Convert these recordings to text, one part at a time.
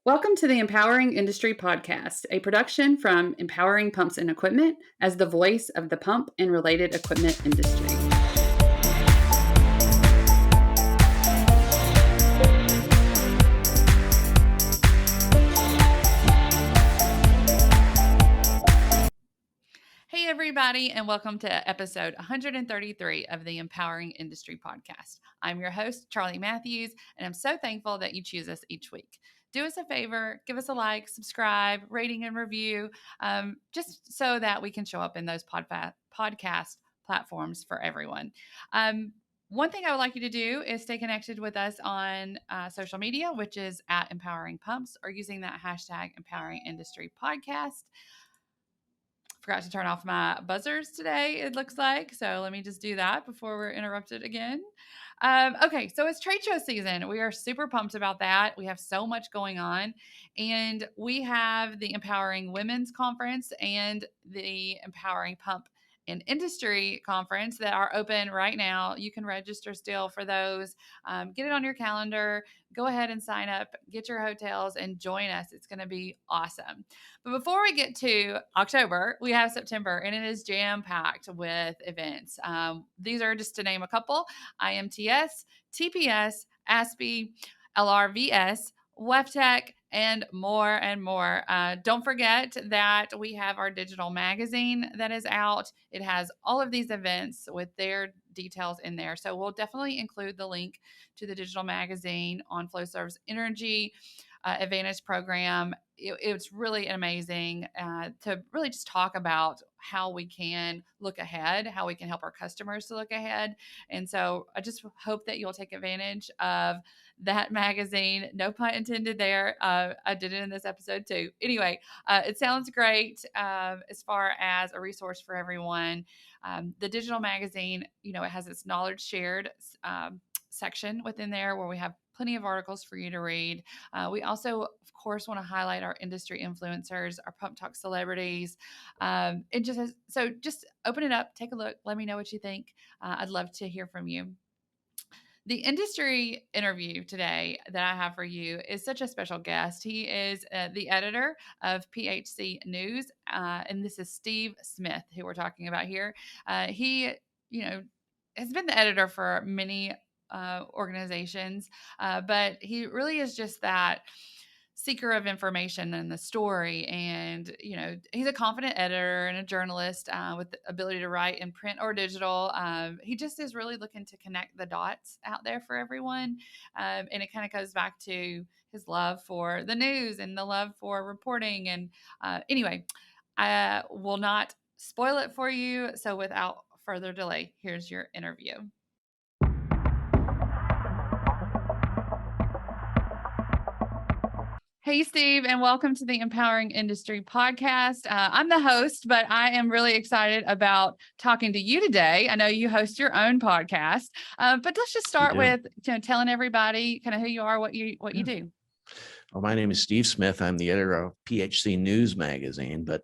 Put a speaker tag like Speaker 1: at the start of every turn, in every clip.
Speaker 1: Welcome to the Empowering Industry Podcast, a production from Empowering Pumps and Equipment as the voice of the pump and related equipment industry. Hey, everybody, and welcome to episode 133 of the Empowering Industry Podcast. I'm your host, Charli Matthews, and I'm so thankful that you choose us each week. Do us a favor, give us a like, subscribe, rating, and review, just so that we can show up in those podcast platforms for everyone. One thing I would like you to do is stay connected with us on social media, which is at Empowering Pumps, or using that hashtag Empowering Industry Podcast. Forgot to turn off my buzzers today, it looks like. So let me just do that before we're interrupted again. Okay, so it's trade show season. We are super pumped about that. We have so much going on. And we have the Empowering Women's Conference and the Empowering Pump and Industry Conference that are open right now. You can register still for those. Get it on your calendar. Go ahead and sign up, get your hotels, and join us. It's going to be awesome. But before we get to October, we have September, and it is jam-packed with events. These are just to name a couple: IMTS, TPS, ASPE, LRVS, WEFTEC, and more and more. Don't forget that we have our digital magazine that is out. It has all of these events with their details in there. So we'll definitely include the link to the digital magazine on FlowServe's Energy Advantage program. It's really amazing to really just talk about how we can look ahead, how we can help our customers to look ahead. And so I just hope that you'll take advantage of that magazine. No pun intended there. I did it in this episode too. Anyway, it sounds great as far as a resource for everyone. The digital magazine, it has its knowledge shared section within there where we have plenty of articles for you to read. We also, of course, want to highlight our industry influencers, our Pump Talk celebrities. Just open it up, take a look, let me know what you think. I'd love to hear from you. The industry interview today that I have for you is such a special guest. He is the editor of PHC News, and this is Steve Smith, who we're talking about here. He, has been the editor for many organizations, but he really is just that seeker of information and the story. And, he's a confident editor and a journalist with the ability to write in print or digital. He just is really looking to connect the dots out there for everyone. And it kind of goes back to his love for the news and the love for reporting. And anyway, I will not spoil it for you. So without further delay, here's your interview. Hey, Steve, and welcome to the Empowering Industry Podcast. I'm the host, but I am really excited about talking to you today. I know you host your own podcast, but let's just start with telling everybody kind of who you are, what you do.
Speaker 2: Well, my name is Steve Smith. I'm the editor of PHC News magazine, but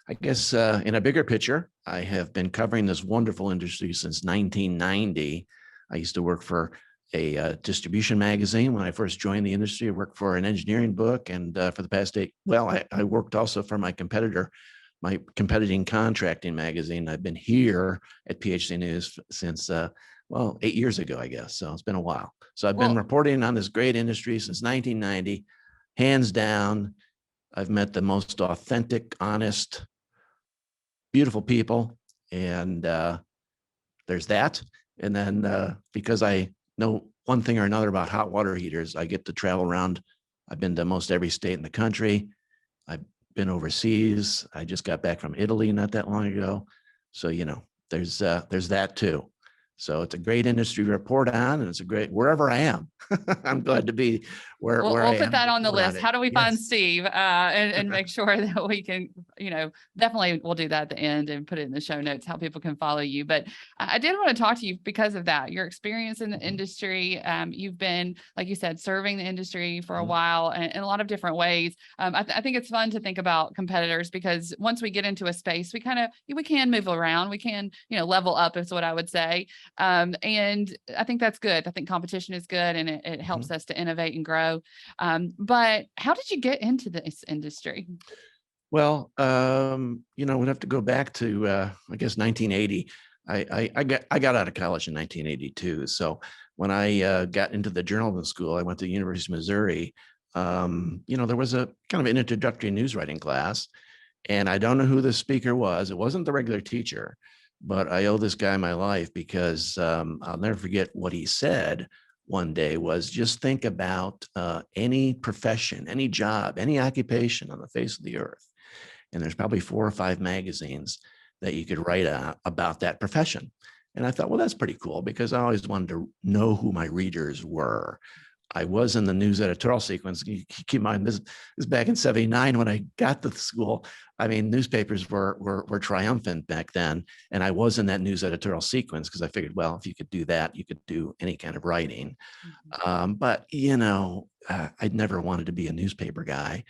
Speaker 2: I guess in a bigger picture, I have been covering this wonderful industry since 1990. I used to work for a distribution magazine when I first joined the industry. I worked for an engineering book, and for the past I worked also for my competitor, my competing contracting magazine. I've been here at PHC News since 8 years ago, I guess. So it's been a while. So I've been reporting on this great industry since 1990, hands down. I've met the most authentic, honest, beautiful people, and there's that. And then because I know one thing or another about hot water heaters, I get to travel around. I've been to most every state in the country. I've been overseas. I just got back from Italy not that long ago. So, there's that too. So it's a great industry to report on, and it's a great, wherever I am, I'm glad to be where I am.
Speaker 1: We'll put that on the list. How do we find Steve and make sure that we can, definitely we'll do that at the end and put it in the show notes, how people can follow you. But I did want to talk to you because of that, your experience in the industry. You've been, like you said, serving the industry for a while in a lot of different ways. I think it's fun to think about competitors, because once we get into a space, we can move around. We can, level up is what I would say. And I think that's good. I think competition is good, and it helps us to innovate and grow. ago. But how did you get into this industry?
Speaker 2: Well, we'd have to go back to, I guess, 1980. I got out of college in 1982. So when I got into the journalism school, I went to the University of Missouri. There was a kind of an introductory news writing class, and I don't know who the speaker was. It wasn't the regular teacher, but I owe this guy my life because I'll never forget what he said one day was just think about any profession, any job, any occupation on the face of the earth. And there's probably 4 or 5 magazines that you could write about that profession. And I thought, well, that's pretty cool because I always wanted to know who my readers were. I was in the news editorial sequence. You keep in mind, this is back in '79 when I got to the school. I mean, newspapers were triumphant back then. And I was in that news editorial sequence because I figured, well, if you could do that, you could do any kind of writing. But, I'd never wanted to be a newspaper guy.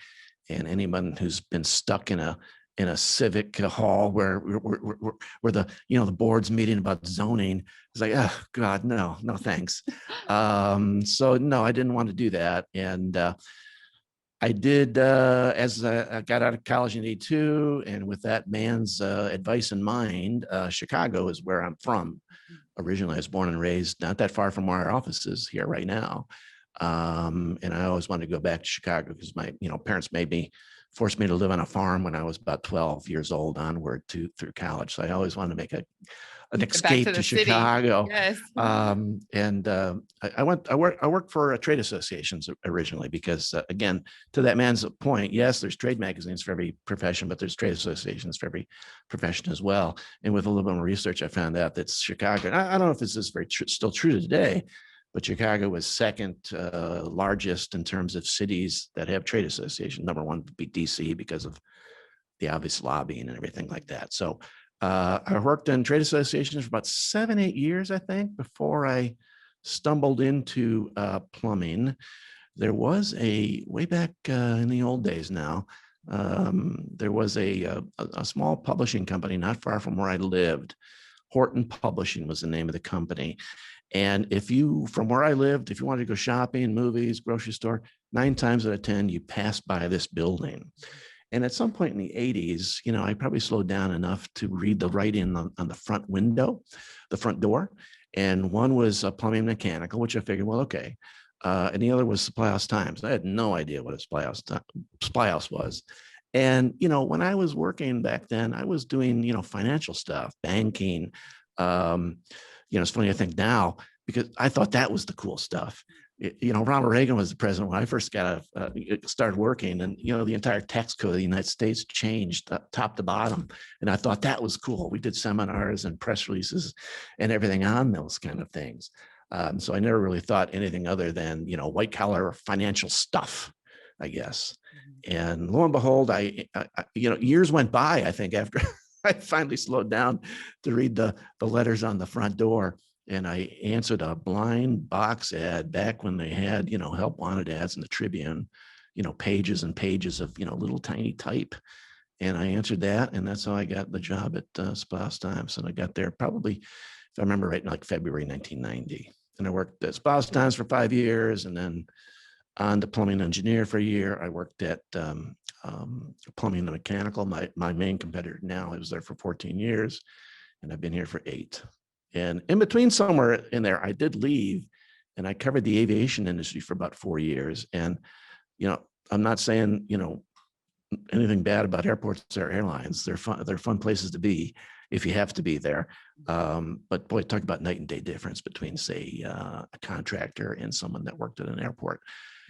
Speaker 2: And anyone who's been stuck in a civic hall where the the board's meeting about zoning is like, oh God, no thanks. So no, I didn't want to do that. And I did as I got out of college in '82, and with that man's advice in mind, Chicago is where I'm from. Originally, I was born and raised not that far from where our office is here right now. And I always wanted to go back to Chicago because my parents forced me to live on a farm when I was about 12 years old onward through college. So I always wanted to make an
Speaker 1: Get back
Speaker 2: escape
Speaker 1: to
Speaker 2: to
Speaker 1: the city.
Speaker 2: Chicago.
Speaker 1: Yes.
Speaker 2: I worked for trade associations originally because again, to that man's point, yes, there's trade magazines for every profession, but there's trade associations for every profession as well. And with a little bit more research, I found out that Chicago, and I don't know if this is still true today, but Chicago was second largest in terms of cities that have trade associations. Number one would be DC because of the obvious lobbying and everything like that. So I worked in trade associations for about 7-8 years, I think, before I stumbled into plumbing. There was way back in the old days now, there was a small publishing company not far from where I lived. Horton Publishing was the name of the company. And from where I lived, if you wanted to go shopping, movies, grocery store, 9 times out of 10, you passed by this building. And at some point in the '80s, I probably slowed down enough to read the writing on the front window, the front door. And one was plumbing mechanical, which I figured, well, okay. And the other was Supply House Times. I had no idea what a Supply House was. And, when I was working back then, I was doing, financial stuff, banking. It's funny, I think now, because I thought that was the cool stuff. Ronald Reagan was the president when I first started working, and, the entire tax code of the United States changed top to bottom. And I thought that was cool. We did seminars and press releases and everything on those kind of things. So I never really thought anything other than, white collar financial stuff, I guess. And lo and behold, years went by, I think, after I finally slowed down to read the letters on the front door. And I answered a blind box ad back when they had, help wanted ads in the Tribune, pages and pages of, little tiny type. And I answered that. And that's how I got the job at Spouse Times. And I got there probably, if I remember right, like February 1990. And I worked at Spouse Times for 5 years, and then on to plumbing engineer for a year. I worked at plumbing and mechanical. My main competitor now, I was there for 14 years, and I've been here for 8. And in between, somewhere in there, I did leave, and I covered the aviation industry for about 4 years. And, I'm not saying, anything bad about airports or airlines. They're fun places to be if you have to be there. But boy, talk about night and day difference between, say, a contractor and someone that worked at an airport.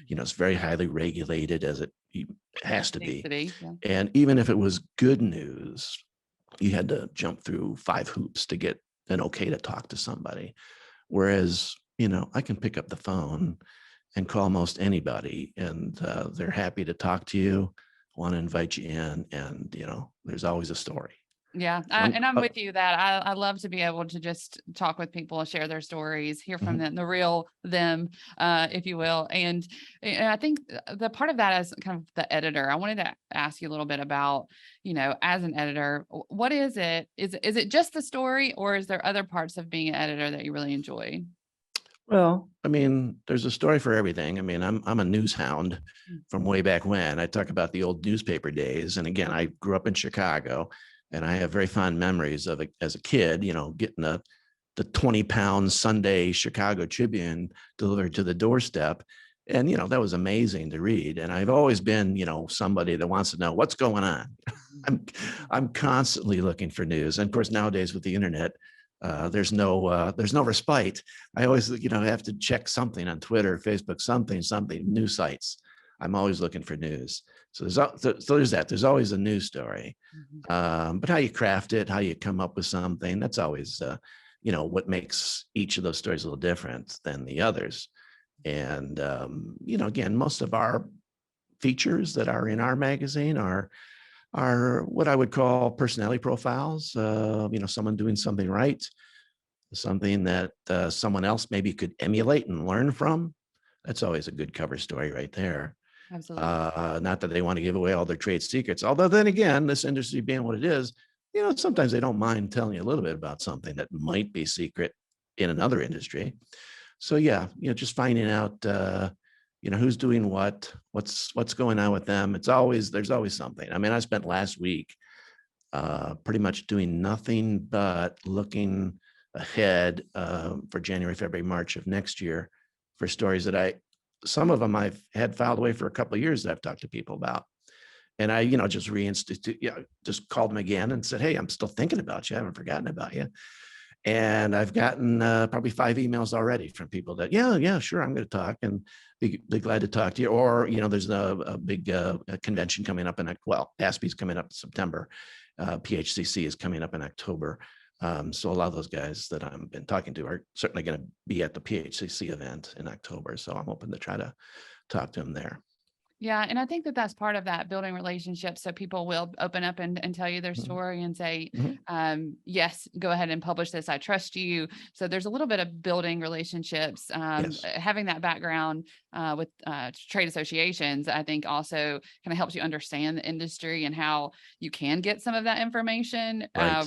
Speaker 2: It's very highly regulated, as it has to be.
Speaker 1: Yeah.
Speaker 2: And even if it was good news, you had to jump through 5 hoops to get an okay to talk to somebody. Whereas, I can pick up the phone and call most anybody, and they're happy to talk to you, want to invite you in, and, there's always a story.
Speaker 1: Yeah. And I'm with you that I love to be able to just talk with people and share their stories, hear from them, the real them, if you will. And I think the part of that is kind of the editor. I wanted to ask you a little bit about, as an editor, what is it? Is it just the story, or is there other parts of being an editor that you really enjoy?
Speaker 2: Well, I mean, there's a story for everything. I mean, I'm a news hound from way back when. I talk about the old newspaper days. And again, I grew up in Chicago, and I have very fond memories of it as a kid, getting the 20-pound Sunday Chicago Tribune delivered to the doorstep. And, that was amazing to read. And I've always been, somebody that wants to know what's going on. I'm, I'm constantly looking for news. And of course, nowadays with the internet, there's no respite. I always, have to check something on Twitter, Facebook, something, news sites. I'm always looking for news. So there's that. There's always a news story. But how you craft it, how you come up with something, that's always, what makes each of those stories a little different than the others. And, again, most of our features that are in our magazine are what I would call personality profiles. Someone doing something right, something that someone else maybe could emulate and learn from. That's always a good cover story right there.
Speaker 1: Absolutely.
Speaker 2: Not that they want to give away all their trade secrets, although then again, this industry being what it is, sometimes they don't mind telling you a little bit about something that might be secret in another industry. So yeah, just finding out, who's doing what's going on with them. There's always something. I mean, I spent last week pretty much doing nothing but looking ahead for January, February, March of next year for stories that some of them I've had filed away for a couple of years that I've talked to people about. And I, just just called them again and said, hey, I'm still thinking about you. I haven't forgotten about you. And I've gotten probably 5 emails already from people that, yeah, sure, I'm going to talk and be glad to talk to you. Or, there's a big convention coming up ASPE's coming up in September. PHCC is coming up in October. So a lot of those guys that I've been talking to are certainly going to be at the PHCC event in October. So I'm hoping to try to talk to them there.
Speaker 1: Yeah. And I think that that's part of that, building relationships. So people will open up and tell you their story and say, yes, go ahead and publish this. I trust you. So there's a little bit of building relationships,
Speaker 2: Yes.
Speaker 1: having that background with trade associations, I think also kind of helps you understand the industry and how you can get some of that information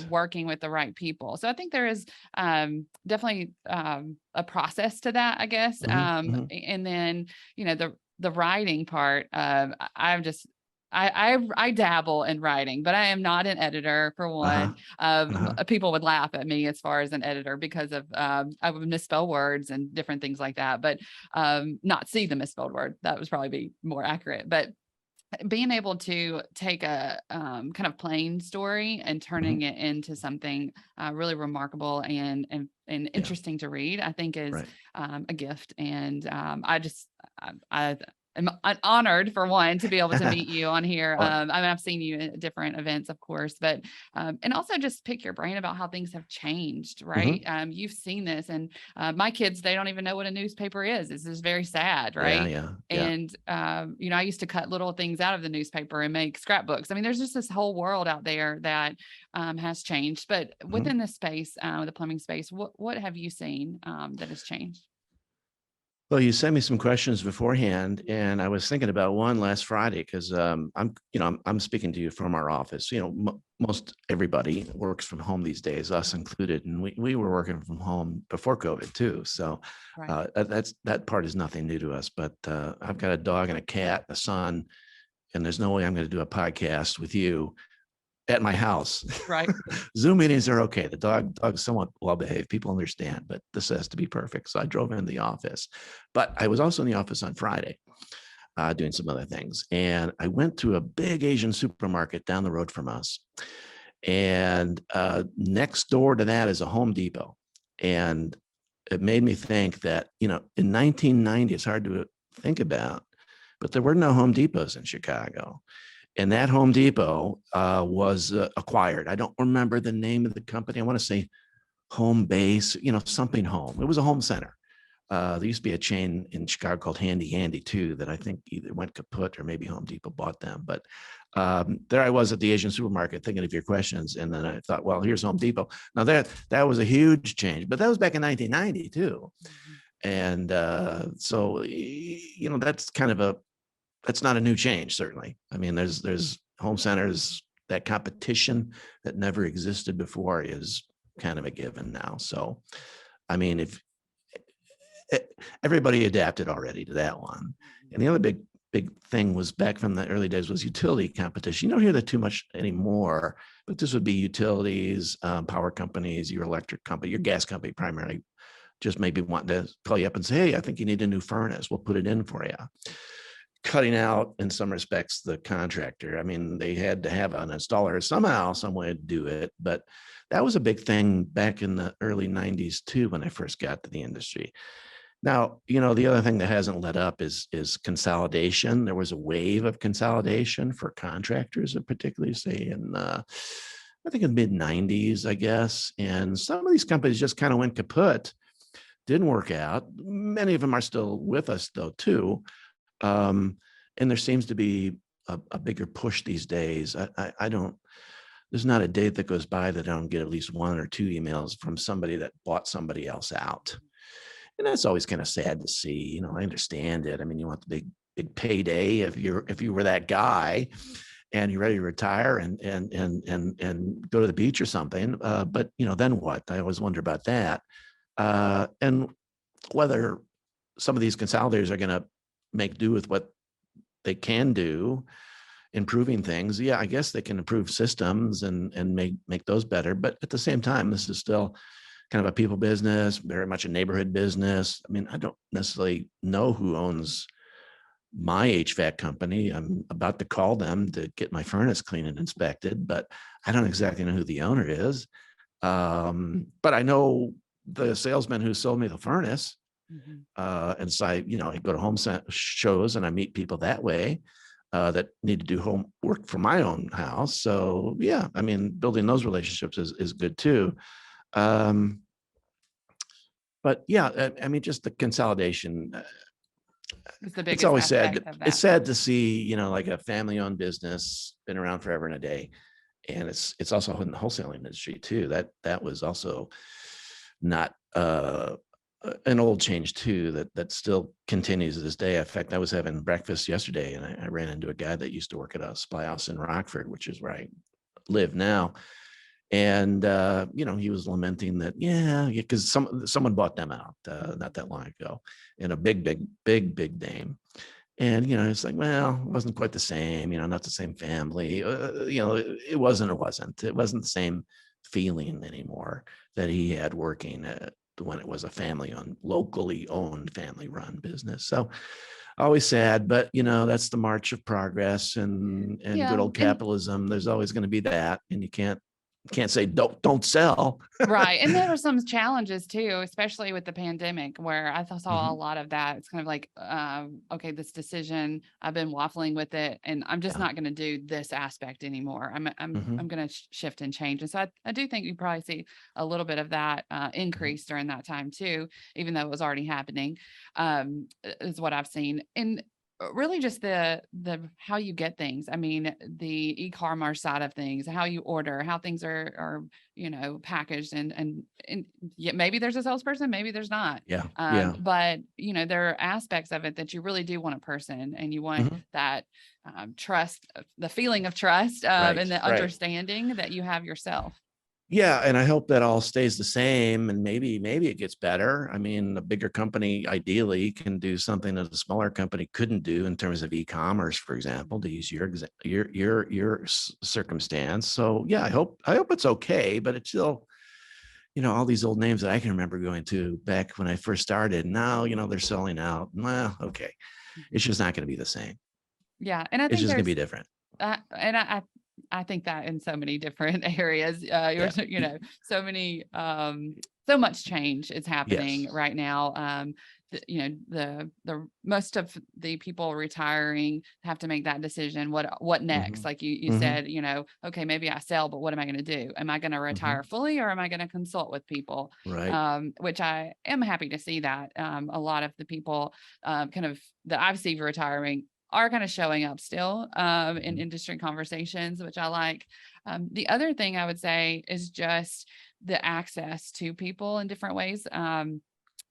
Speaker 1: working with the right people. So I think there is definitely a process to that, I guess. And then, the writing part, I dabble in writing, but I am not an editor for one. People would laugh at me as far as an editor because of I would misspell words and different things like that, but not see the misspelled word. That would probably be more accurate. But being able to take a kind of plain story and turning it into something really remarkable and interesting to read, I think is a gift. And I'm honored, for one, to be able to meet you on here. I've seen you at different events, of course, but and also just pick your brain about how things have changed, right? You've seen this, and my kids, they don't even know what a newspaper is. This is very sad, right?
Speaker 2: Yeah.
Speaker 1: And I used to cut little things out of the newspaper and make scrapbooks. I mean, there's just this whole world out there that has changed. But within the space, the plumbing space, what have you seen that has changed?
Speaker 2: Well, you sent me some questions beforehand, and I was thinking about one last Friday because I'm speaking to you from our office. Most everybody works from home these days, us included, and we were working from home before COVID too. So that part is nothing new to us. But I've got a dog and a cat, a son, and there's no way I'm going to do a podcast with you at my house.
Speaker 1: Right.
Speaker 2: Zoom meetings are okay. The dog's somewhat well behaved. People understand, but this has to be perfect. So I drove into the office, but I was also in the office on Friday doing some other things. And I went to a big Asian supermarket down the road from us. And next door to that is a Home Depot. And it made me think that, in 1990, it's hard to think about, but there were no Home Depots in Chicago. And that Home Depot was acquired. I don't remember the name of the company. I want to say Home Base, something home. It was a home center. There used to be a chain in Chicago called Handy Andy too, that I think either went kaput or maybe Home Depot bought them. But there I was at the Asian supermarket thinking of your questions. And then I thought, well, here's Home Depot. Now that was a huge change, but that was back in 1990 too. And so, that's kind of that's not a new change, certainly. I mean, there's home centers, that competition that never existed before is kind of a given now. So, I mean, everybody adapted already to that one. And the other big thing was back from the early days was utility competition. You don't hear that too much anymore, but this would be utilities, power companies, your electric company, your gas company primarily, just maybe wanting to call you up and say, hey, I think you need a new furnace. We'll put it in for you. Cutting out, in some respects, the contractor. I mean, they had to have an installer somehow, some way to do it. But that was a big thing back in the early 90s too, when I first got to the industry. Now, the other thing that hasn't let up is consolidation. There was a wave of consolidation for contractors, particularly say in I think in the mid 90s, I guess. And some of these companies just kind of went kaput, didn't work out. Many of them are still with us though, too. And there seems to be a bigger push these days. I don't, there's not a day that goes by that I don't get at least one or two emails from somebody that bought somebody else out. And that's always kind of sad to see. I understand it. I mean, you want the big payday if you were that guy and you're ready to retire and go to the beach or something. But then what? I always wonder about that. And whether some of these consolidators are going to make do with what they can do, improving things. Yeah, I guess they can improve systems and make those better. But at the same time, this is still kind of a people business, very much a neighborhood business. I mean, I don't necessarily know who owns my HVAC company. I'm about to call them to get my furnace cleaned and inspected, but I don't exactly know who the owner is. But I know the salesman who sold me the furnace. Mm-hmm. And so I go to home shows and I meet people that way that need to do home work for my own house. So yeah, I mean, building those relationships is good too. But yeah, I mean, just the consolidation. It's always sad. It's sad to see, like a family-owned business been around forever and a day, and it's also in the wholesaling industry too. That was also not an old change too. That still continues to this day. In fact, I was having breakfast yesterday, and I ran into a guy that used to work at a supply house in Rockford, which is where I live now. And he was lamenting that, because someone bought them out not that long ago, in a big name. And it's like, well, it wasn't quite the same, not the same family. It wasn't the same feeling anymore that he had working when it was a locally owned, family run business. So always sad, but that's the march of progress and good old capitalism. There's always going to be that, and you can't say don't sell.
Speaker 1: Right. And there were some challenges too, especially with the pandemic, where I saw a lot of that. It's kind of like, okay, this decision, I've been waffling with it, and I'm just not going to do this aspect anymore. I'm going to shift and change. And so I do think you probably see a little bit of that increase during that time too, even though it was already happening, is what I've seen. And really just the how you get things. I mean, the e-commerce side of things, how you order, how things are packaged, and yet maybe there's a salesperson, maybe there's not. But there are aspects of it that you really do want a person, and you want that trust, the feeling of trust, and the understanding that you have yourself.
Speaker 2: Yeah. And I hope that all stays the same, and maybe it gets better. I mean, a bigger company ideally can do something that a smaller company couldn't do in terms of e-commerce, for example, to use your circumstance. So yeah, I hope it's okay, but it's still, all these old names that I can remember going to back when I first started. Now, they're selling out. Well, okay. It's just not going to be the same.
Speaker 1: Yeah. And I think
Speaker 2: it's just going to be different.
Speaker 1: And I think that in so many different areas, so many, so much change is happening right now. The most of the people retiring have to make that decision. What next? Like you said, okay, maybe I sell, but what am I going to do? Am I going to retire fully, or am I going to consult with people?
Speaker 2: Right.
Speaker 1: Which I am happy to see that a lot of the people kind of that I've seen retiring are kind of showing up still in industry conversations, which I like. The other thing I would say is just the access to people in different ways.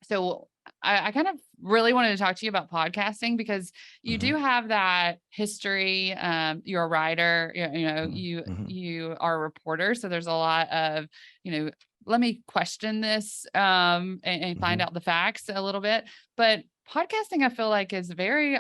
Speaker 1: So I kind of really wanted to talk to you about podcasting, because you do have that history. You're a writer, you are a reporter. So there's a lot of, let me question this and find
Speaker 2: Mhm.
Speaker 1: out the facts a little bit. But podcasting, I feel like, is very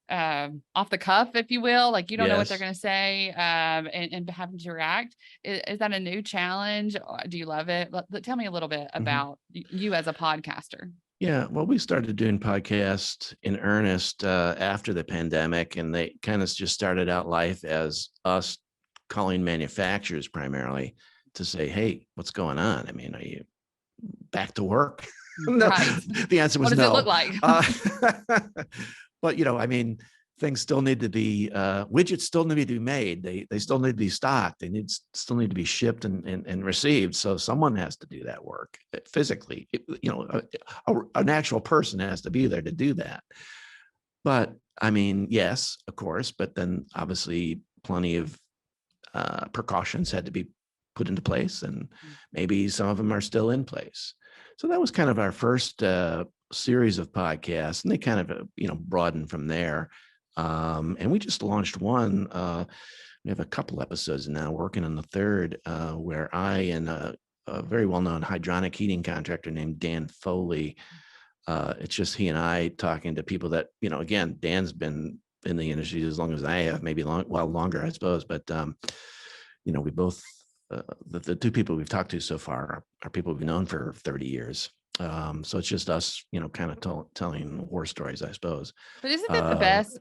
Speaker 1: off the cuff, if you will. Like, you don't know what they're
Speaker 2: Yes.
Speaker 1: going to say, and having to react. Is that a new challenge? Do you love it? Tell me a little bit
Speaker 2: Mhm.
Speaker 1: about you as a podcaster.
Speaker 2: Yeah, well, we started doing podcasts in earnest after the pandemic, and they kind of just started out life as us calling manufacturers primarily to say, "Hey, what's going on? I mean, are you back to work?" No,
Speaker 1: Right.
Speaker 2: the answer
Speaker 1: What
Speaker 2: was
Speaker 1: does it look
Speaker 2: no.
Speaker 1: like?
Speaker 2: Uh, but I mean, things still need to be widgets still need to be made. They still need to be stocked. They still need to be shipped and received. So someone has to do that work physically. An actual person has to be there to do that. But I mean, yes, of course. But then obviously, plenty of precautions had to be put into place, and maybe some of them are still in place. So that was kind of our first series of podcasts, and they kind of broadened from there. And we just launched one. We have a couple episodes now, working on the third, where I and a very well-known hydronic heating contractor named Dan Foley. It's just he and I talking to people that again, Dan's been in the industry as long as I have, maybe longer, I suppose. But we both the two people we've talked to so far are people we've known for 30 years. So it's just us, kind of telling war stories, I suppose.
Speaker 1: But isn't it the
Speaker 2: Uh,
Speaker 1: best,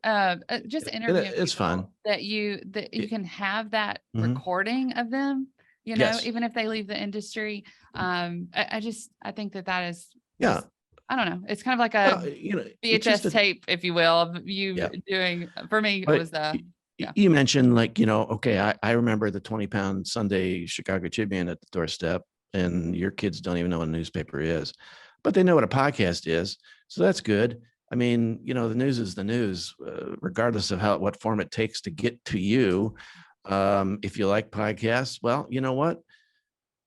Speaker 1: just interviewing
Speaker 2: it's fun.
Speaker 1: people that you can have that
Speaker 2: Mhm.
Speaker 1: recording of them,
Speaker 2: Yes.
Speaker 1: even if they leave the industry. I think that is
Speaker 2: Yeah.
Speaker 1: just, I don't know. It's kind of like a
Speaker 2: Well, it's just
Speaker 1: VHS tape, if you will, of you
Speaker 2: yeah.
Speaker 1: doing, for me, it
Speaker 2: But
Speaker 1: was, yeah.
Speaker 2: you mentioned, like, okay, I remember the 20-pound Sunday Chicago Tribune at the doorstep, and your kids don't even know what a newspaper is, but they know what a podcast is. So that's good. I mean, the news is the news, regardless of what form it takes to get to you. If you like podcasts, well, you know what?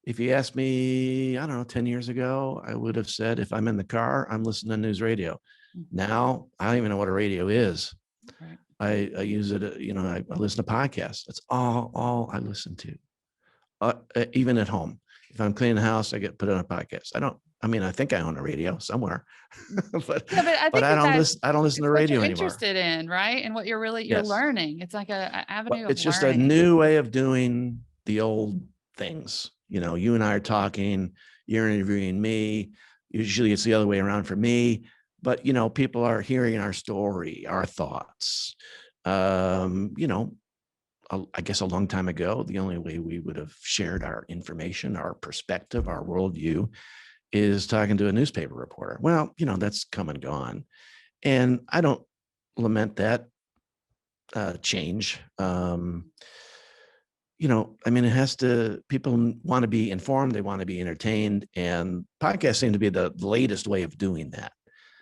Speaker 2: If you asked me, I don't know, 10 years ago, I would have said, if I'm in the car, I'm listening to news radio.
Speaker 1: Mhm.
Speaker 2: Now, I don't even know what a radio is.
Speaker 1: Right.
Speaker 2: I use it, I listen to podcasts. That's all I listen to, even at home. If I'm cleaning the house, I get put on a podcast. I mean, I think I own a radio somewhere, but
Speaker 1: Yeah, but I
Speaker 2: but
Speaker 1: think
Speaker 2: I don't
Speaker 1: that's
Speaker 2: listen. I don't listen
Speaker 1: it's
Speaker 2: to
Speaker 1: what you're
Speaker 2: radio anymore.
Speaker 1: interested in, right? And what you're
Speaker 2: Yes,
Speaker 1: learning. It's like a
Speaker 2: but
Speaker 1: avenue of
Speaker 2: it's just a
Speaker 1: learning.
Speaker 2: new way of doing the old things. You and I are talking. You're interviewing me. Usually, it's the other way around for me. But people are hearing our story, our thoughts. Um, you know, I guess a long time ago, the only way we would have shared our information, our perspective, our worldview is talking to a newspaper reporter. Well, that's come and gone. And I don't lament that change. I mean, people want to be informed, they want to be entertained, and podcasts seem to be the latest way of doing that,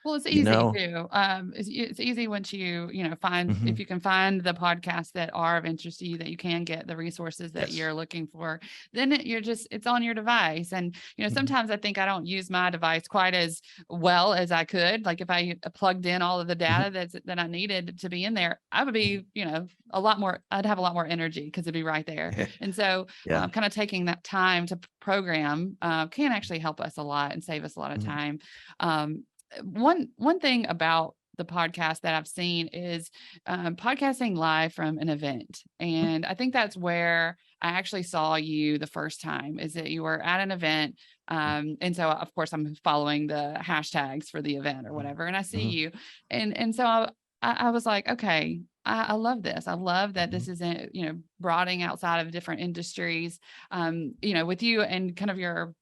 Speaker 1: Well, it's
Speaker 2: you
Speaker 1: easy
Speaker 2: know?
Speaker 1: too. It's easy once find, if
Speaker 2: Mhm,
Speaker 1: you can find the podcasts that are of interest to you, that you can get the resources that
Speaker 2: yes.
Speaker 1: you're looking for, then it's on your device. And,
Speaker 2: Mhm,
Speaker 1: sometimes I think I don't use my device quite as well as I could. Like, if I plugged in all of the
Speaker 2: mhm,
Speaker 1: data that I needed to be in there, I would
Speaker 2: mhm.
Speaker 1: be, a lot more, I'd have a lot more energy because it'd be right there. And so,
Speaker 2: Yeah.
Speaker 1: kind of taking that time to program can actually help us a lot and save us a lot of
Speaker 2: Mhm,
Speaker 1: time. One thing about the podcast that I've seen is podcasting live from an event.
Speaker 2: mhm,
Speaker 1: And I think that's where I actually saw you the first time, is that you were at an event. And so, of course, I'm following the hashtags for the event or
Speaker 2: mhm,
Speaker 1: whatever, and I see
Speaker 2: mhm,
Speaker 1: you. And so I was like, okay, I love this. I love that
Speaker 2: mhm.
Speaker 1: this isn't, broadening outside of different industries. With you and kind of your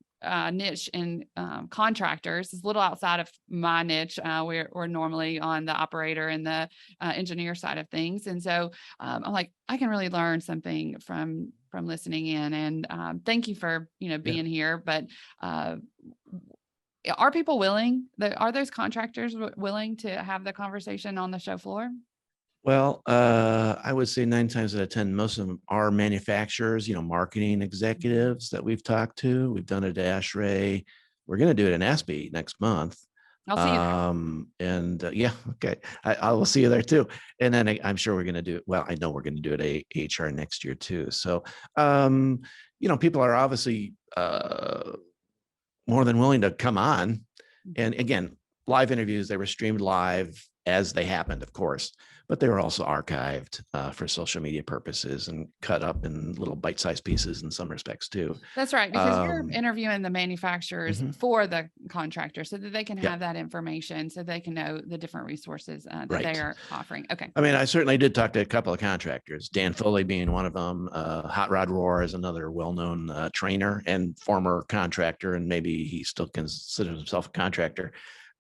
Speaker 1: niche in contractors is a little outside of my niche. We're normally on the operator and the engineer side of things, and so I'm like, I can really learn something from listening in. And thank you for
Speaker 2: Yeah.
Speaker 1: being here. But uh, are people willing? Are those contractors willing to have the conversation on the show floor?
Speaker 2: Well, I would say 9 times out of 10, most of them are manufacturers, marketing executives that we've talked to. We've done it at ASHRAE. We're going to do it in ASPE next month.
Speaker 1: I'll see you there.
Speaker 2: Yeah, okay. I will see you there too. And then I'm sure we're going to do, well, I know we're going to do it at HR next year too. So, people are obviously more than willing to come on. And again, live interviews, they were streamed live as they happened, of course, but they were also archived for social media purposes and cut up in little bite-sized pieces in some respects too.
Speaker 1: That's right, because you're interviewing the manufacturers for the contractor so that they can have that information, so they can know the different resources that they are offering. Okay.
Speaker 2: I mean, I certainly did talk to a couple of contractors, Dan Foley being one of them. Hot Rod Roar is another well-known trainer and former contractor, and maybe he still considers himself a contractor.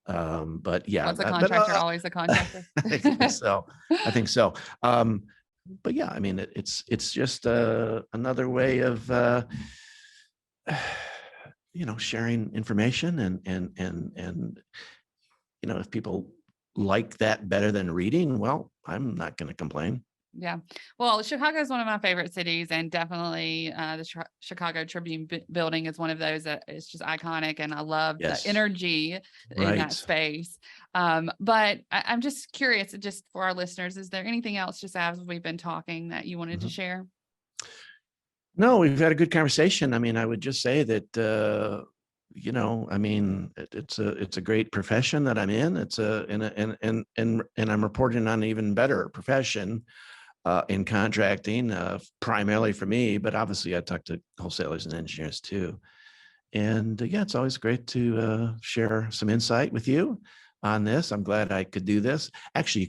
Speaker 2: But yeah,
Speaker 1: once a contractor, always a contractor.
Speaker 2: I think so. I think so. But yeah, I mean, it's just another way of sharing information, and if people like that better than reading, well, I'm not going to complain.
Speaker 1: Yeah. Well, Chicago is one of my favorite cities, and definitely the Chicago Tribune building is one of those that is just iconic, and I love the energy in that space. But I'm just curious, just for our listeners, is there anything else, just as we've been talking, that you wanted to share?
Speaker 2: No, we've had a good conversation. I mean, I would just say that I mean, it's a great profession that I'm in. And I'm reporting on an even better profession in contracting, primarily for me, but obviously I talk to wholesalers and engineers too. And yeah, it's always great to share some insight with you on this. I'm glad I could do this. Actually,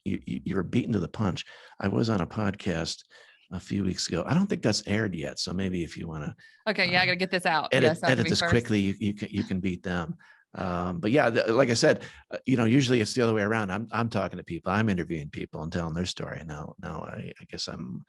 Speaker 2: you were beaten to the punch. I was on a podcast a few weeks ago. I don't think that's aired yet. So maybe if you want to,
Speaker 1: okay, yeah, I got to get this out.
Speaker 2: Edit this quickly. You can beat them. But yeah, like I said, usually it's the other way around. I'm talking to people, I'm interviewing people and telling their story. Now I guess I'm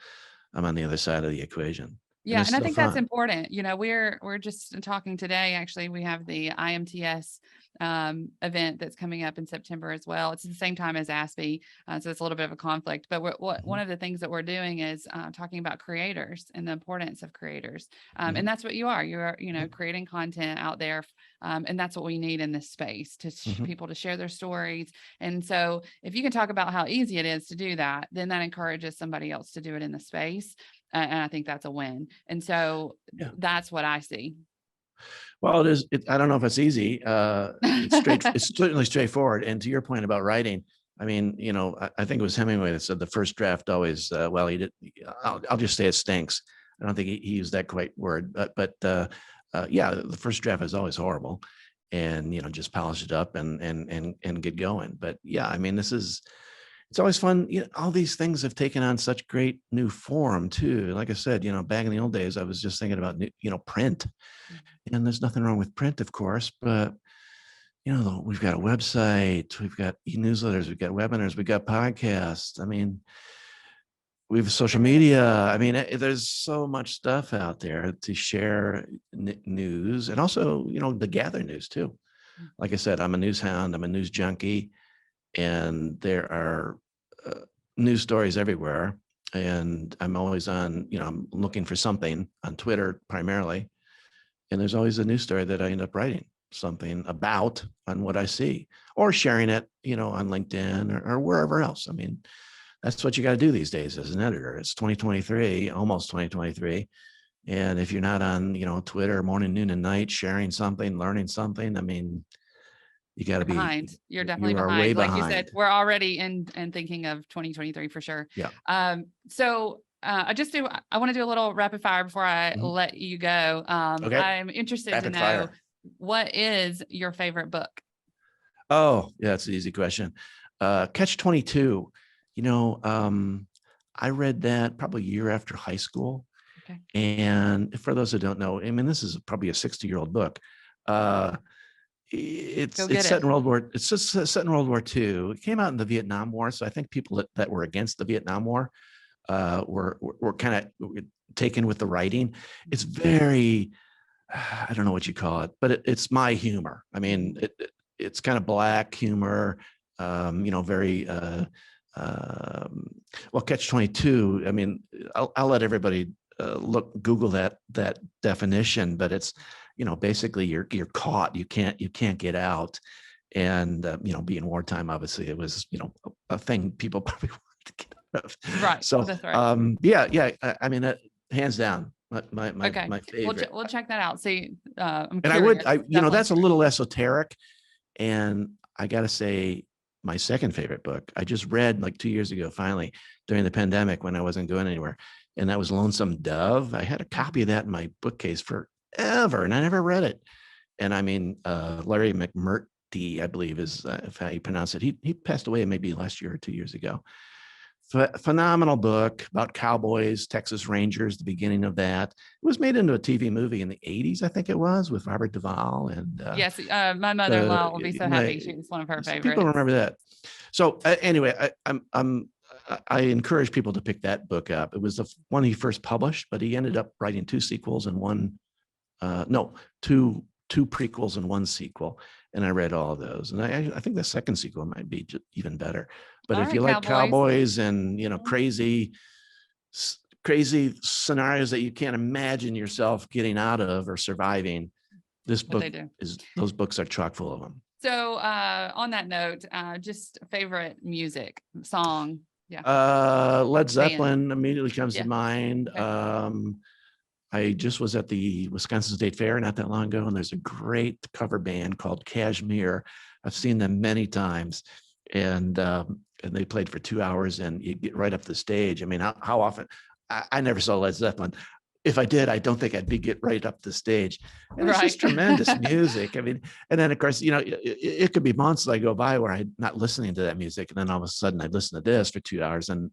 Speaker 2: on the other side of the equation.
Speaker 1: Yeah, and I think that's important. We're just talking today. Actually, we have the IMTS event that's coming up in September as well. It's the same time as ASPE, so it's a little bit of a conflict. But one of the things that we're doing is talking about creators and the importance of creators, and that's what you are. You're creating content out there, and that's what we need in this space to people to share their stories. And so, if you can talk about how easy it is to do that, then that encourages somebody else to do it in the space. And I think that's a win. And so that's what I see.
Speaker 2: Well, it is. I don't know if it's easy. It's certainly straightforward. And to your point about writing, I mean, I think it was Hemingway that said the first draft always, he did. I'll just say it stinks. I don't think he used that quite word, but yeah, the first draft is always horrible, and just polish it up and get going. But yeah, I mean, it's always fun. All these things have taken on such great new form too. Like I said, back in the old days, I was just thinking about, print, and there's nothing wrong with print, of course, but we've got a website, we've got e-newsletters, we've got webinars, we've got podcasts. I mean, we have social media. I mean, there's so much stuff out there to share news, and also, to gather news too. Like I said, I'm a news hound, I'm a news junkie. And there are news stories everywhere. And I'm always on, I'm looking for something on Twitter primarily. And there's always a news story that I end up writing something about on what I see, or sharing it, on LinkedIn or wherever else. I mean, that's what you got to do these days as an editor. It's 2023, almost 2023. And if you're not on, Twitter morning, noon, and night, sharing something, learning something, I mean, you got to be
Speaker 1: behind. You're definitely behind.
Speaker 2: Way
Speaker 1: like
Speaker 2: behind.
Speaker 1: You said, we're already in and thinking of 2023 for sure.
Speaker 2: Yeah.
Speaker 1: So I want to do a little rapid fire before I let you go.
Speaker 2: Okay.
Speaker 1: I'm interested to know, what is your favorite book?
Speaker 2: Oh, yeah, that's an easy question. Catch-22. I read that probably a year after high school.
Speaker 1: Okay.
Speaker 2: And for those who don't know, I mean, this is probably a 60-year-old book. It's set in World War. It's just set in World War II. It came out in the Vietnam War, so I think people that were against the Vietnam War were kind of taken with the writing. It's very, I don't know what you call it, but it's my humor. I mean, it's kind of black humor. Very well. Catch-22. I mean, I'll let everybody Google that definition, but it's. Basically you're caught, you can't get out. And, being wartime, obviously it was, a thing people probably wanted to get out of.
Speaker 1: Right.
Speaker 2: So,
Speaker 1: That's right.
Speaker 2: yeah. I mean, hands down, my
Speaker 1: Okay.
Speaker 2: favorite.
Speaker 1: We'll check that out. See, I'm
Speaker 2: And
Speaker 1: curious.
Speaker 2: that's a little esoteric. And I got to say, my second favorite book, I just read like 2 years ago, finally, during the pandemic when I wasn't going anywhere. And that was Lonesome Dove. I had a copy of that in my bookcase forever, and I never read it. And I mean, Larry McMurtry, I believe is if how you pronounce it. He passed away maybe last year or 2 years ago. Phenomenal book about cowboys, Texas Rangers, the beginning of that. It was made into a TV movie in the 80s, I think it was, with Robert Duvall. And
Speaker 1: yes, my mother-in-law will be so happy. She's one of her favorites.
Speaker 2: People remember that. So anyway, I encourage people to pick that book up. It was the one he first published, but he ended up writing two sequels and two prequels and one sequel. And I read all of those. And I think the second sequel might be even better. But if you like cowboys and, crazy scenarios that you can't imagine yourself getting out of or surviving, those books are chock full of them.
Speaker 1: So on that note, just favorite music song.
Speaker 2: Yeah. Led Zeppelin immediately comes to mind. Okay. I just was at the Wisconsin State Fair not that long ago, and there's a great cover band called Kashmir. I've seen them many times, and they played for 2 hours, and you get right up the stage. I mean, how often? I never saw Led Zeppelin. If I did, I don't think I'd get right up the stage. And it's just tremendous music. I mean, and then of course, it could be months that I go by where I'm not listening to that music, and then all of a sudden I listen to this for 2 hours. And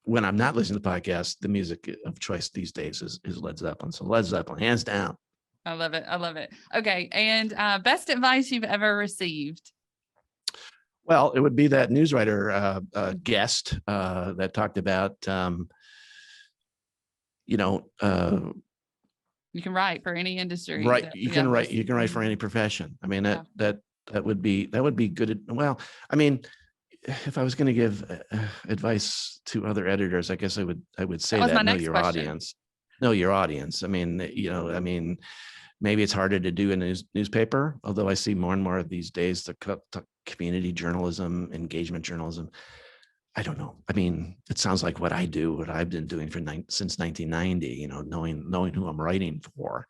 Speaker 2: when I'm not listening to podcasts, the music of choice these days is Led Zeppelin. So Led Zeppelin, hands down.
Speaker 1: I love it. Okay. And best advice you've ever received?
Speaker 2: Well, it would be that newswriter guest that talked about, you
Speaker 1: can write for any industry.
Speaker 2: Right. You can write for any profession. I mean, that would be good. Well, I mean, if I was going to give advice to other editors, I guess I would say that know your audience. Know your audience. I mean, maybe it's harder to do in a newspaper, although I see more and more of these days the community journalism, engagement journalism. I don't know. I mean, it sounds like what I do, what I've been doing since 1990. Knowing who I'm writing for,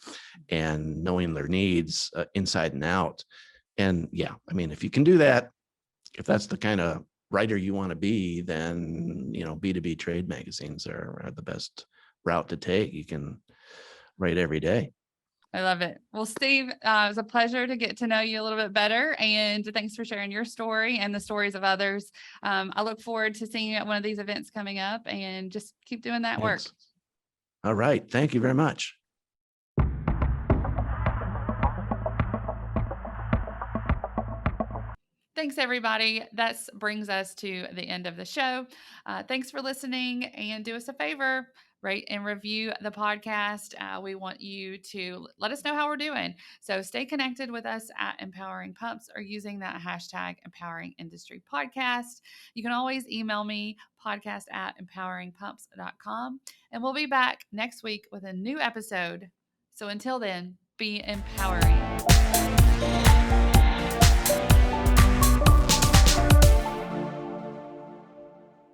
Speaker 2: and knowing their needs inside and out. And yeah, I mean, if you can do that, if that's the kind of writer you want to be, then, B2B trade magazines are the best route to take. You can write every day.
Speaker 1: I love it. Well, Steve, it was a pleasure to get to know you a little bit better. And thanks for sharing your story and the stories of others. I look forward to seeing you at one of these events coming up, and just keep doing that work.
Speaker 2: All right. Thank you very much.
Speaker 1: Thanks, everybody. That brings us to the end of the show. Thanks for listening, and do us a favor, rate and review the podcast. We want you to let us know how we're doing. So stay connected with us at Empowering Pumps, or using that hashtag Empowering Industry Podcast. You can always email me, podcast@empoweringpumps.com, and we'll be back next week with a new episode. So until then, be empowering.